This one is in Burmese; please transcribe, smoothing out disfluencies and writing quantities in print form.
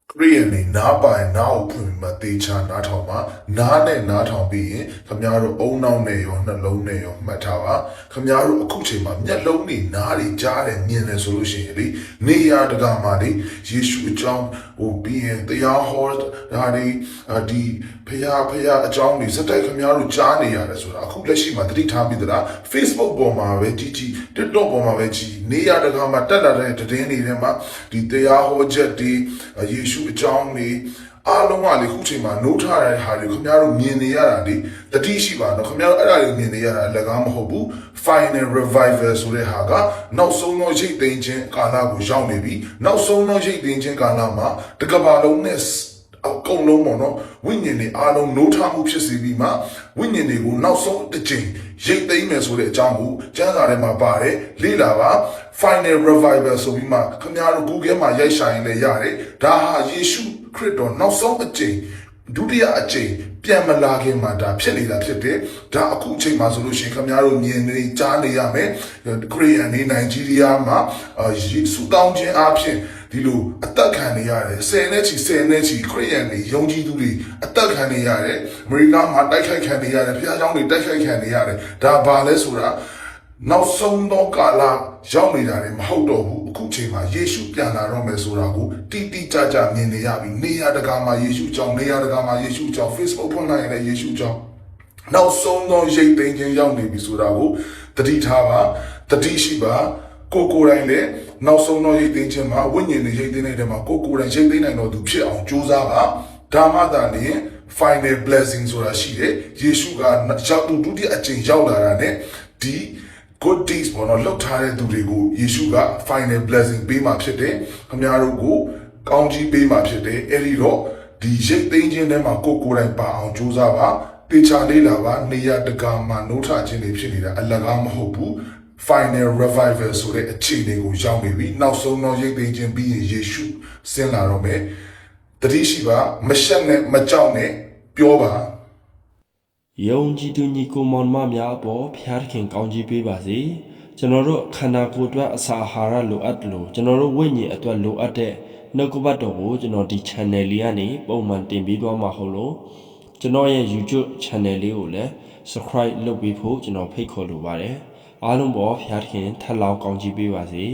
Korean na by now put the chana toma, nane natom being, Kamyaro own now neo, na low neo, matawa, Kamyaro akuchima, yet lonely, nari, jar and mean solution, Nia the gamadi, Yishu John, or being the yahord, nari, di, paya, John, is a Kamyaro Johnny, as well. Akuleshi, 3 times that Facebook bomber, Gigi, the dog bomber, Veggie, Nia the Gama, Tana, the Danny, the yahord jet, Yishu. အကြောင်းလေးအားလုံးကလေခုချိန်မှာနှုတ်ထားတဲ့ဟာတွေခင်ဗျားတို့မြင်နေရတာလေတတိရှိပါတော့ခင်ဗျားတို့အဲ့ဒါတွေမြင်နေရတာလည်းကားမဟုတ်ဘူး final revival ဆိုတဲ့ဟာကနောက်ဆုံးသောရိတ်သိမ်းခြင်းကာလကိုရောက်နေပြီနောက်ဆုံးသောရိတ်သိမ်းခြင်းကာလမှာတကဘာလုံးနဲ့အကုန်လုံးပေါ့နော်ဝိညာဉ်တွေအားလုံးနှုတ်ထားမှုဖြစ်စီပြီးမှဝိညာဉ်တွေကိုနောက်ဆုံးတစ်ချိန်ရိတ်သိမ်းမယ်ဆိုတဲ့အကြောင်းကိုကျမ်းစာထဲမှာပါတယ်လေ့လာပါ final revival ဆိုပြီးမှခင်ဗျားတို့ Google မှာရိုက်ရှာရင်လည်းရတယ်ဒါဟာယေရှုခရစ်တော်နောက်ဆုံးအချိန်ဒုတိယအချိန်ပြန်မလာခင်မှာဒါဖြစ်နေတာဖြစ်တယ်ဒါအခုအချိန်မှာဆိုလို့ရှိရင်ခင်ဗျားတို့မြင်နေကြားနေရမယ်ခရီးယန်နေနိုင်ဂျီးရီးယားမှာစူတောင်းခြင်းအဖြစ်ဒီလိုအသက်ခံနေရတယ်10နဲ့ချီခရီးယန်တွေယုံကြည်သူတွေအသက်ခံနေရတယ်အမေရိကန်မှာတိုက်ခိုက်ခံနေရတယ်ဖျားเจ้าတွေတိုက်ခိုက်ခံနေရတယ်ဒါဘာလဲဆိုတာနောက်ဆုံးသောကာလရောက်နေတာတွေမဟုတ်တော့ဘူးအခုချိန်မှာယေရှုပြန်လာတော့မယ်ဆိုတာကိုတိတိကျကျမြင်နေရပြီနေရာတကာမှာယေရှုကြောင့်နေရာတကာမှာယေရှုကြောင့် Facebook ဖွင့်လိုက်ရင်လည်းယေရှုကြောင့်နောက်ဆုံးသောရိတ်သိမ်းခြင်းရောက်နေပြီဆိုတာကိုတတိထားပါတတိရှိပါကိုယ်တိုင်လည်းနောက်ဆုံးသောရိတ်သိမ်းခြင်းမှာဝိညာဉ်နဲ့ရိတ်သိမ်းတဲ့မှာကိုယ်တိုင်ရိတ်သိမ်းနိုင်တော်သူဖြစ်အောင်ကြိုးစားပါဒါမှသာလျှင် final blessing ဆိုတာရှိတယ်ယေရှုကရောက်ဒုတိယအကြိမ်ရောက်လာတာနဲ့ဒီ good deeds ပေါ်တော့လောက်ထားတဲ့သူတွေကိုယေရှုက final blessing ပေးမှာဖြစ်တယ်ခင်ဗျားတို့ကိုကောင်းကြီးပေးမှာဖြစ်တယ်အဲ့ဒီတော့ဒီရိတ်သိမ်းခြင်းထဲမှာကိုယ်တိုင်ပါအောင်ကြိုးစားပါတေချာလေးလာပါနေရာတကာမှာနှုတ်ထခြင်းတွေဖြစ်နေတာအလကားမဟုတ်ဘူး final revival ဆိုတဲ့အခြေအနေကိုရောက်နေပြီနောက်ဆုံးတော့ရိတ်သိမ်းခြင်းပြီးရင်ယေရှုဆင်းလာတော့မယ်တတိရှိပါမရှက်နဲ့မကြောက်နဲ့ပြောပါယုံကြည်သူညီကိုမောင်မများအပေါ်ဖျားသခင်ကောင်းကြီးပေးပါစေကျွန်တော်တို့ခန္ဓာကိုယ်အတွက်အစာအာဟာရလိုအပ်တယ်လို့ကျွန်တော်တို့ဝိညာဉ်အတွက်လိုအပ်တဲ့နှုတ်ကပတ်တော်ကိုကျွန်တော်ဒီ channel လေးကနေပုံမှန်တင်ပေးသွားမှာဟုတ်လို့ကျွန်တော်ရဲ့ YouTube channel လေးကိုလည်း subscribe လုပ်ပေးဖို့ကျွန်တော်ဖိတ်ခေါ်လိုပါတယ်အားလုံးပေါ်ဖျားသခင်ထပ်လောင်းကောင်းကြီးပေးပါစေ